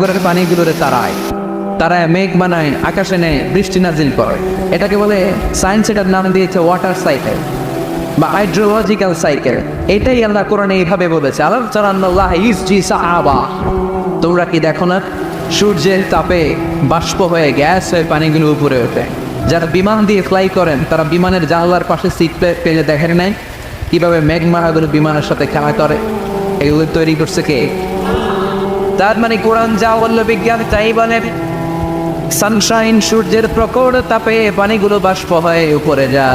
সাগরের পানিগুলোরে তারায় মেঘ বানায়, আকাশে নেয়, বৃষ্টি নাজিল করে। এটাকে বলে, সায়েন্স এটার নাম দিয়েছে ওয়াটার সাইকেল বা হাইড্রোলজিক্যাল সাইকেল। এটাই আল্লাহ কোরআনে এইভাবে বলেছে, আলাম তারান্নাল্লাহ ইউসজি সাহাবা, তোমরা কি দেখো না সূর্যের তাপে বাষ্প হয়ে গ্যাস হয়ে পানিগুলো উপরে ওঠে। যারা বিমান দিয়ে ফ্লাই করেন তারা বিমানের জানলার পাশে সিট পেলে দেখেন নাই কিভাবে মেঘমালাগুলো বিমানের সাথে খেলা করে। এগুলো তৈরি করছে কে? তার মানে কোরআন যা বলল বিজ্ঞান তাই বলে। সানশাইন, সূর্যের প্রখর তাপে পানিগুলো বাষ্প হয়ে উপরে যায়।